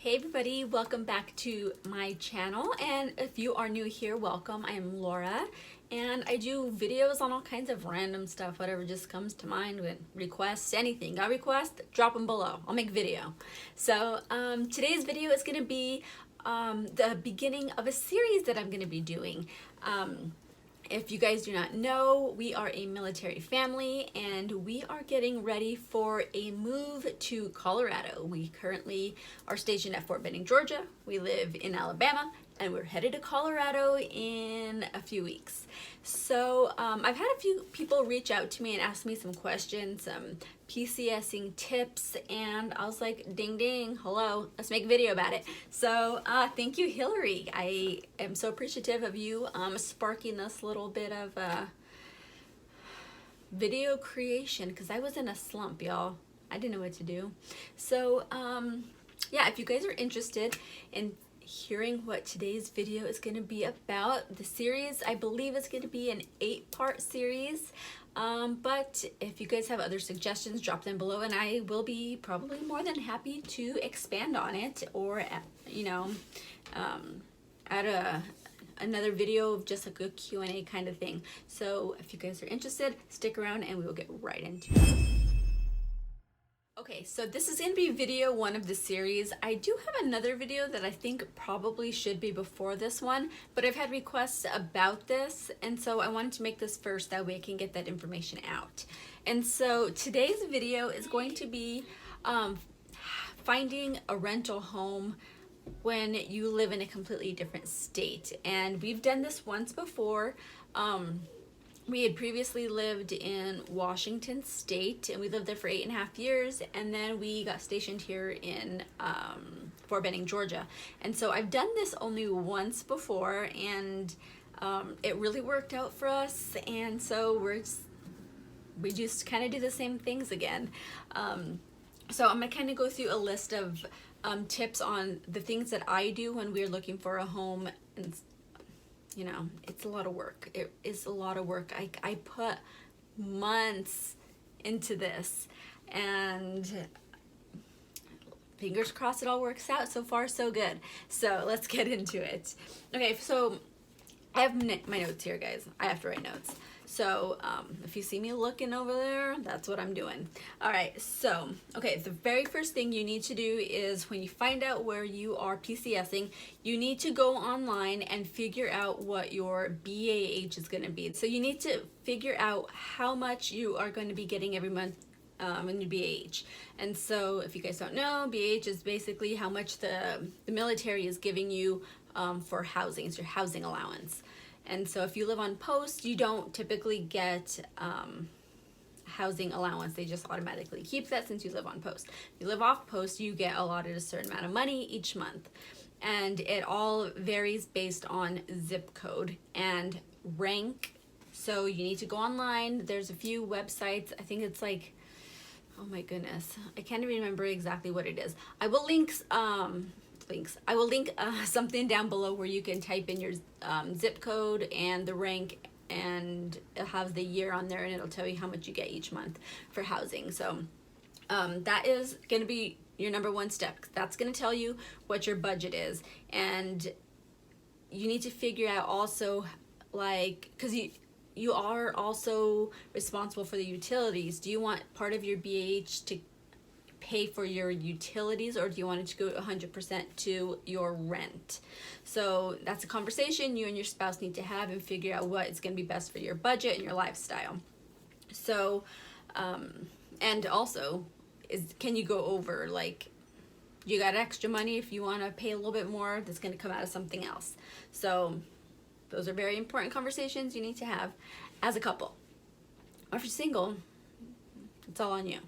Hey everybody, welcome back to my channel, and if you are new here, welcome. I am Laura and I do videos on all kinds of random stuff, whatever just comes to mind, with requests, anything. Got requests? Drop them below. I'll make video. So today's video is going to be the beginning of a series that I'm going to be doing. If you guys do not know, we are a military family and we are getting ready for a move to Colorado. We currently are stationed at Fort Benning, Georgia. We live in Alabama and we're headed to Colorado in a few weeks. So I've had a few people reach out to me and ask me some questions, some PCSing tips, and I was like, ding ding, hello, let's make a video about it. So thank you, Hillary. I am so appreciative of you sparking this little bit of video creation, because I was in a slump, y'all. I didn't know what to do. So yeah, if you guys are interested in hearing what today's video is going to be about, the series, I believe it's going to be an 8-part series, but if you guys have other suggestions, drop them below and I will be probably more than happy to expand on it, or you know, add another video of just like a Q&A kind of thing. So if you guys are interested, stick around and we will get right into it. Okay, so this is going to be video 1 of the series. I do have another video that I think probably should be before this one, but I've had requests about this, and so I wanted to make this first, that way I can get that information out. And so today's video is going to be finding a rental home when you live in a completely different state. And we've done this once before. We had previously lived in Washington State, and we lived there for 8.5 years, and then we got stationed here in Fort Benning, Georgia. And so I've done this only once before, and it really worked out for us, and so we just kind of do the same things again. So I'm gonna kind of go through a list of tips on the things that I do when we're looking for a home. And you know, it's a lot of work. It is a lot of work. I put months into this, and fingers crossed it all works out. So far, so good. So let's get into it. Okay, so I have my notes here, guys. I have to write notes. So if you see me looking over there, that's what I'm doing. All right, so, okay, the very first thing you need to do is when you find out where you are PCSing, you need to go online and figure out what your BAH is gonna be. So you need to figure out how much you are going to be getting every month in your BAH. And so if you guys don't know, BAH is basically how much the military is giving you for housing. It's your housing allowance. And so if you live on post, you don't typically get housing allowance. They just automatically keep that since you live on post. If you live off post, you get allotted a certain amount of money each month. And it all varies based on zip code and rank. So you need to go online. There's a few websites. I think it's like, oh my goodness, I can't even remember exactly what it is. I will link I will link something down below where you can type in your zip code and the rank, and it has the year on there, and it'll tell you how much you get each month for housing. So that is going to be your number 1 step. That's going to tell you what your budget is, and you need to figure out also, like, because you are also responsible for the utilities. Do you want part of your BAH to pay for your utilities, or do you want it to go 100% to your rent? So that's a conversation you and your spouse need to have and figure out what is going to be best for your budget and your lifestyle. So and also, can you go over, like, you got extra money if you want to pay a little bit more, that's going to come out of something else. So those are very important conversations you need to have as a couple. Or if you're single, it's all on you.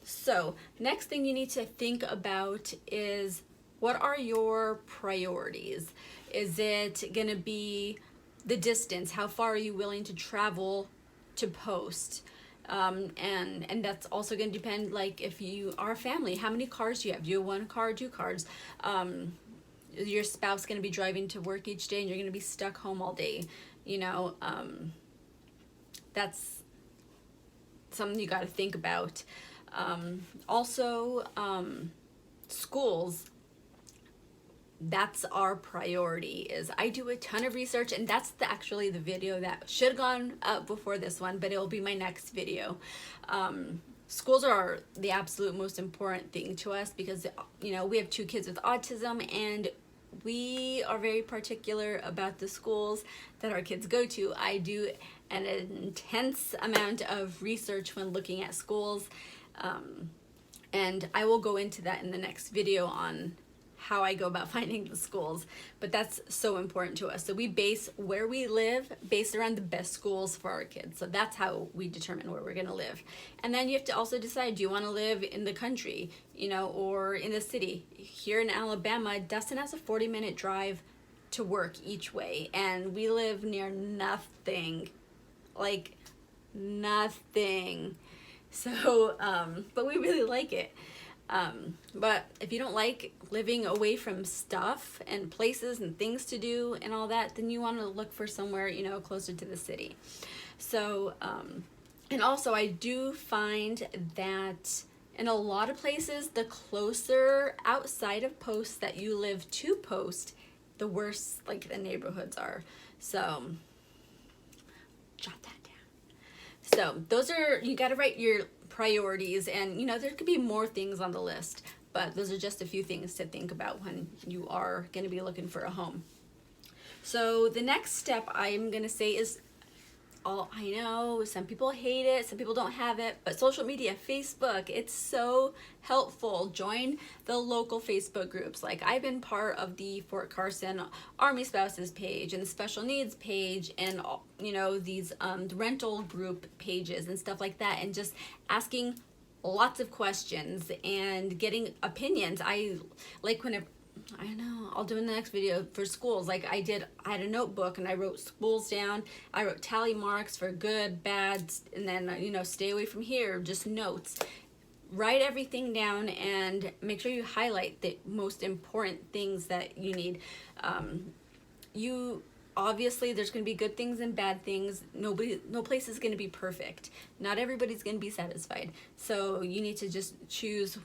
So next thing you need to think about is, what are your priorities? Is it gonna be the distance? How far are you willing to travel to post? And that's also gonna depend, like, if you are a family, how many cars do you have? Do you have 1 car, 2 cars? Your spouse gonna be driving to work each day and you're gonna be stuck home all day, you know? That's something you got to think about. Also, schools, that's our priority. Is I do a ton of research, and that's actually the video that should have gone up before this one, but it will be my next video. Schools are the absolute most important thing to us because, you know, we have 2 kids with autism, and we are very particular about the schools that our kids go to. I do an intense amount of research when looking at schools, and I will go into that in the next video on how I go about finding the schools, but that's so important to us. So we base where we live based around the best schools for our kids. So that's how we determine where we're going to live. And then you have to also decide, do you want to live in the country, you know, or in the city? Here in Alabama, Dustin has a 40-minute drive to work each way, and we live near nothing, like nothing. So, but we really like it. But if you don't like living away from stuff and places and things to do and all that, then you want to look for somewhere, you know, closer to the city. So, and also I do find that in a lot of places, the closer outside of Post that you live to Post, the worse like the neighborhoods are. So jot that down. So those are, you got to write your priorities, and you know, there could be more things on the list, but those are just a few things to think about when you are going to be looking for a home. So the next step I'm going to say is, I know some people hate it, some people don't have it, but social media, Facebook, it's so helpful. Join the local Facebook groups. Like, I've been part of the Fort Carson Army Spouses page and the Special Needs page, and you know, these rental group pages and stuff like that, and just asking lots of questions and getting opinions. I like whenever, I know, I'll do in the next video for schools. Like I had a notebook and I wrote schools down. I wrote tally marks for good, bad, and then, you know, stay away from here, just notes. Write everything down and make sure you highlight the most important things that you need. Obviously, there's going to be good things and bad things. No place is going to be perfect. Not everybody's going to be satisfied. So you need to just choose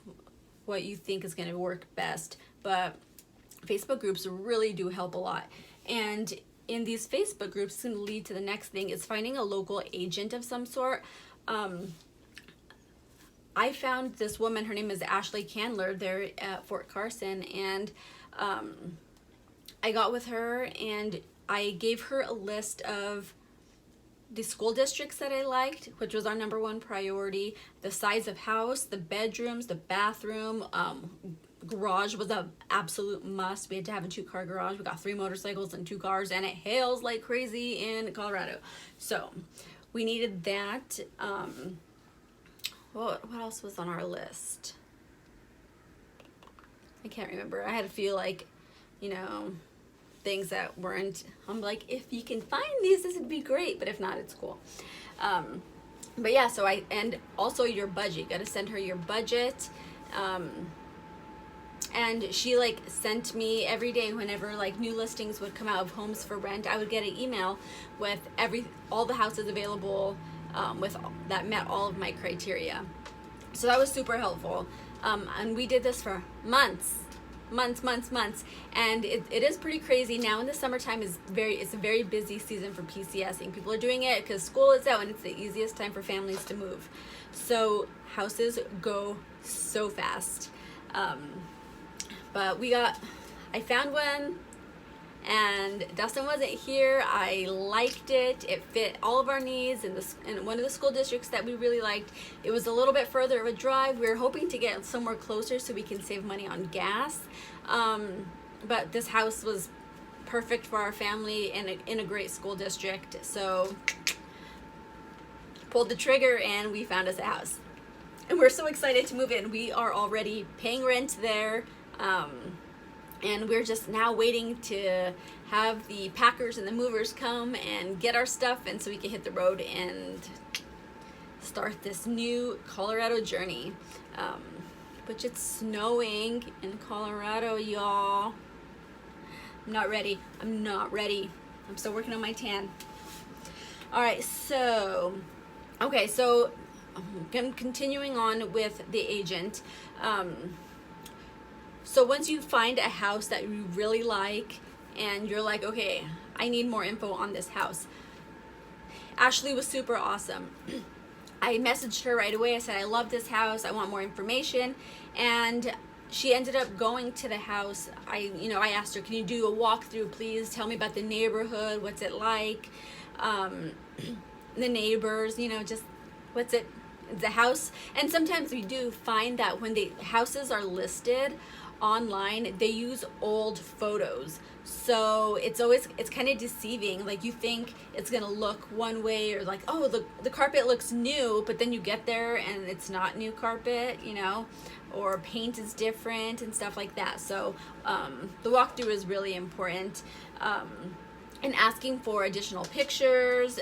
what you think is going to work best. But Facebook groups really do help a lot. And in these Facebook groups, it's going to lead to the next thing, is finding a local agent of some sort. I found this woman, her name is Ashley Candler, there at Fort Carson, and I got with her and I gave her a list of the school districts that I liked, which was our #1 priority, the size of house, the bedrooms, the bathroom, garage was an absolute must. We had to have a 2-car garage. We got 3 motorcycles and 2 cars, and it hails like crazy in Colorado. So we needed that. What else was on our list? I can't remember. I had to feel like, you know, things that weren't, I'm like, if you can find these, this would be great, but if not, it's cool. But yeah, so and also your budget, you got to send her your budget. And she like sent me every day, whenever like new listings would come out of homes for rent, I would get an email with all the houses available that met all of my criteria. So that was super helpful. And we did this for months, and it is pretty crazy. Now in the summertime it's a very busy season for PCSing. People are doing it because school is out and it's the easiest time for families to move. So houses go so fast. But I found one, and Dustin wasn't here. I liked it. It fit all of our needs in one of the school districts that we really liked. It was a little bit further of a drive. We were hoping to get somewhere closer so we can save money on gas. But this house was perfect for our family in a great school district. So pulled the trigger and we found us a house. And we're so excited to move in. We are already paying rent there. And we're just now waiting to have the packers and the movers come and get our stuff, and so we can hit the road and start this new Colorado journey. Which it's snowing in Colorado, y'all. I'm not ready. I'm still working on my tan. All right, so continuing on with the agent. So once you find a house that you really like and you're like, okay, I need more info on this house. Ashley was super awesome. I messaged her right away. I said, I love this house. I want more information. And she ended up going to the house. I asked her, can you do a walkthrough, please? Tell me about the neighborhood. What's it like? The neighbors, just what's it, the house. And sometimes we do find that when the houses are listed online, they use old photos. So it's kind of deceiving. Like, you think it's gonna look one way, or like, oh, the carpet looks new, but then you get there and it's not new carpet, or paint is different and stuff like that. So the walkthrough is really important. And asking for additional pictures,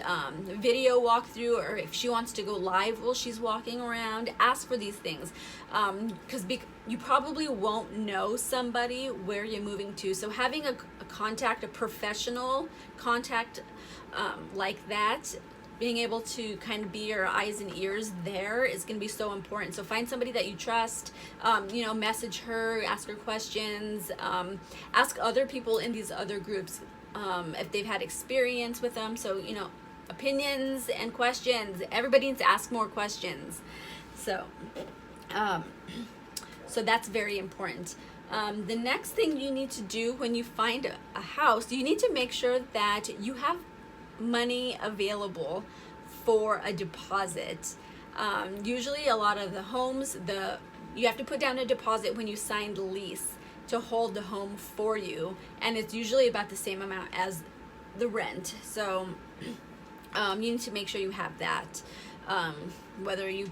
video walkthrough, or if she wants to go live while she's walking around, ask for these things, because you probably won't know somebody where you're moving to. So having a professional contact like that, being able to kind of be your eyes and ears there, is going to be so important. So find somebody that you trust, message her, ask her questions, ask other people in these other groups if they've had experience with them. So, opinions and questions. Everybody needs to ask more questions. So, so that's very important. The next thing you need to do when you find a house, you need to make sure that you have money available for a deposit. Usually a lot of the homes, you have to put down a deposit when you sign the lease to hold the home for you, and it's usually about the same amount as the rent. So you need to make sure you have that. Whether you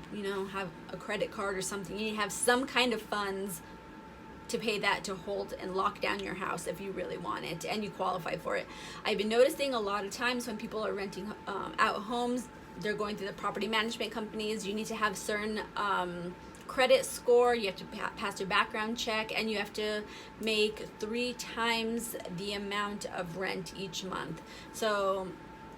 have a credit card or something, you need to have some kind of funds to pay that, to hold and lock down your house if you really want it and you qualify for it. I've been noticing a lot of times when people are renting out homes, they're going through the property management companies. You need to have certain credit score, you have to pass your background check, and you have to make 3 times the amount of rent each month. So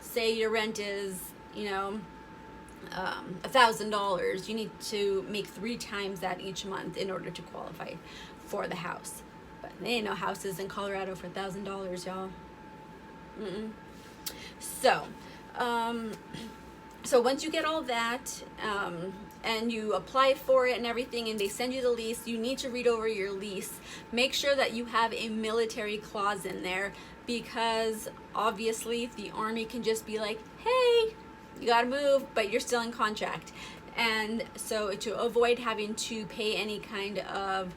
say your rent is $1,000, you need to make 3 times that each month in order to qualify for the house. But there ain't no houses in Colorado for $1,000, y'all. So once you get all that, and you apply for it and everything, and they send you the lease, you need to read over your lease. Make sure that you have a military clause in there, because obviously the Army can just be like, hey, you gotta move, but you're still in contract. And so to avoid having to pay any kind of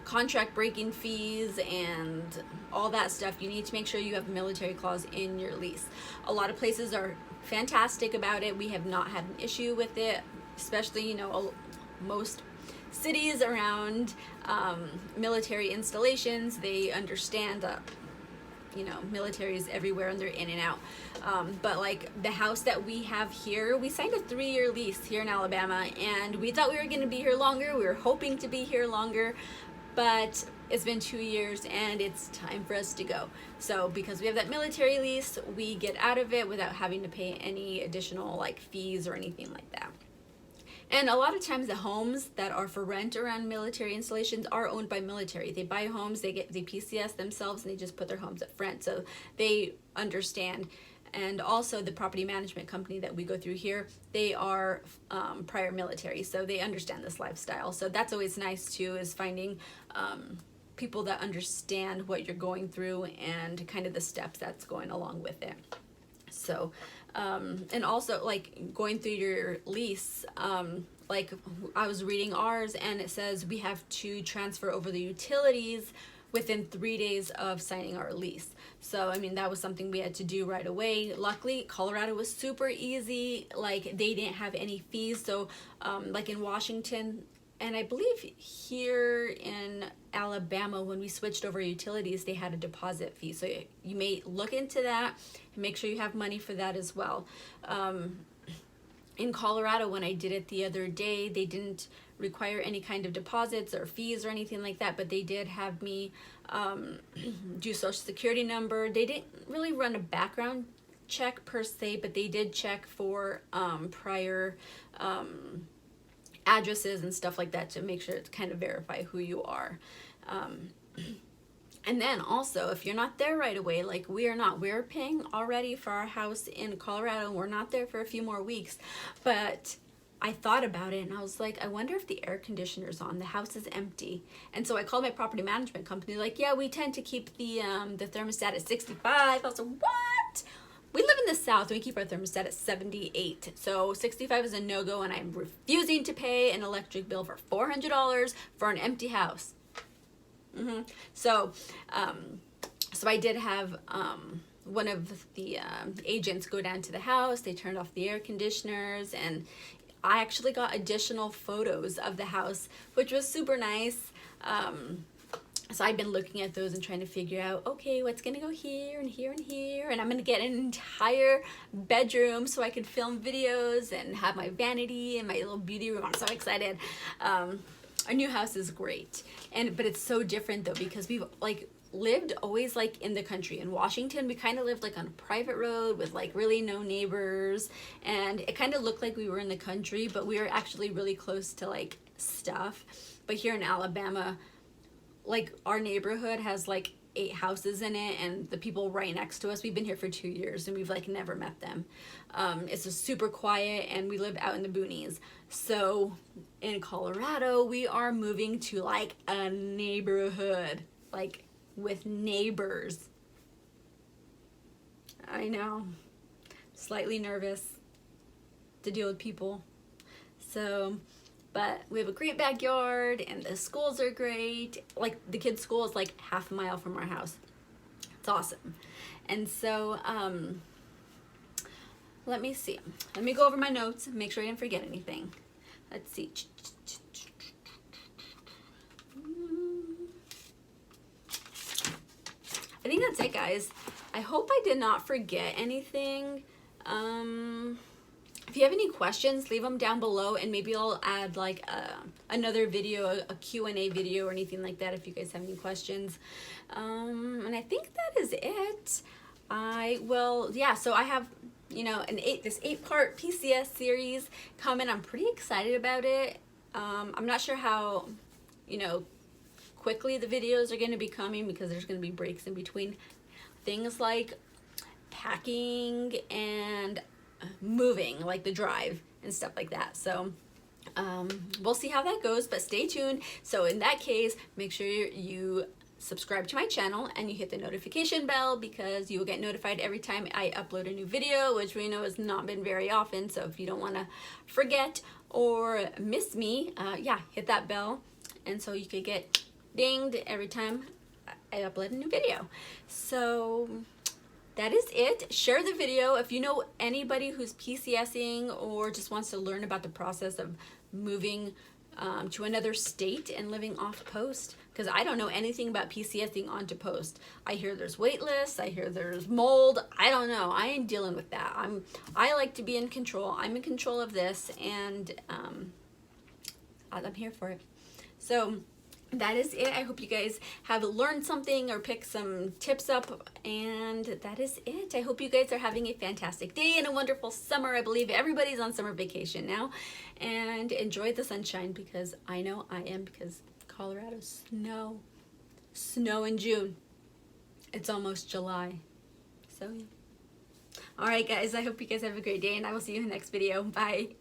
contract breaking fees and all that stuff, you need to make sure you have a military clause in your lease. A lot of places are fantastic about it. We have not had an issue with it, especially most cities around military installations. They understand that military is everywhere and they're in and out. But like the house that we have here, we signed a 3-year lease here in Alabama, and we thought we were going to be here longer. We were hoping to be here longer, but it's been 2 years and it's time for us to go. So because we have that military lease, we get out of it without having to pay any additional fees or anything like that. And a lot of times the homes that are for rent around military installations are owned by military. They buy homes, they PCS themselves, and they just put their homes up front. So they understand. And also the property management company that we go through here, they are prior military, so they understand this lifestyle. So that's always nice too, is finding people that understand what you're going through and kind of the steps that's going along with it. So and also going through your lease, I was reading ours, and it says we have to transfer over the utilities within 3 days of signing our lease. So I mean, that was something we had to do right away. Luckily Colorado was super easy, they didn't have any fees. So in Washington, and I believe here in Alabama, when we switched over utilities, they had a deposit fee. So you may look into that and make sure you have money for that as well. In Colorado, when I did it the other day, they didn't require any kind of deposits or fees or anything like that, but they did have me do social security number. They didn't really run a background check per se, but they did check for prior addresses and stuff like that to make sure to kind of verify who you are. And then also, if you're not there right away, like we're paying already for our house in Colorado, and we're not there for a few more weeks, but I thought about it and I was like, I wonder if the air conditioner's on, the house is empty. And so I called my property management company, like, yeah, we tend to keep the thermostat at 65. I was like, what? We live in the South and we keep our thermostat at 78. So 65 is a no-go, and I'm refusing to pay an electric bill for $400 for an empty house. So I did have one of the agents go down to the house. They turned off the air conditioners, and I actually got additional photos of the house, which was super nice. So I've been looking at those and trying to figure out, okay, what's gonna go here and here and here, and I'm gonna get an entire bedroom so I can film videos and have my vanity and my little beauty room. I'm so excited. Our new house is great, but it's so different though, because we've like lived always like in the country. In Washington, we kind of lived like on a private road with like really no neighbors, and it kind of looked like we were in the country, but we were actually really close to like stuff. But here in Alabama, like our neighborhood has like 8 houses in it, and the people right next to us, we've been here for 2 years and we've like never met them. It's just super quiet, and we live out in the boonies. So in Colorado, we are moving to like a neighborhood, like with neighbors. I know, slightly nervous to deal with people. So, but we have a great backyard, and the schools are great. Like the kids' school is like half a mile from our house. It's awesome. And so, let me see. Let me go over my notes and make sure I didn't forget anything. Let's see. I think that's it, guys. I hope I did not forget anything. If you have any questions, leave them down below, and maybe I'll add like another video, a Q&A video or anything like that if you guys have any questions. And I think that is it. So I have, you know, this 8-part PCS series coming. I'm pretty excited about it. I'm not sure how, you know, quickly the videos are going to be coming, because there's going to be breaks in between things like packing and moving, like the drive and stuff like that. So we'll see how that goes, but stay tuned. So in that case, make sure you subscribe to my channel and you hit the notification bell, because you will get notified every time I upload a new video, which we know has not been very often. So if you don't want to forget or miss me, yeah, hit that bell, and so you could get dinged every time I upload a new video. So that is it. Share the video if you know anybody who's PCSing or just wants to learn about the process of moving to another state and living off post, because I don't know anything about PCSing onto post. I hear there's wait lists, I hear there's mold. I don't know. I ain't dealing with that. I like to be in control. I'm in control of this, and I'm here for it. So that is it. I hope you guys have learned something or picked some tips up, and that is it. I hope you guys are having a fantastic day and a wonderful summer. I believe everybody's on summer vacation now, and enjoy the sunshine, because I know I am, because Colorado snow in June. It's almost July. So yeah. All right, guys, I hope you guys have a great day, and I will see you in the next video. Bye.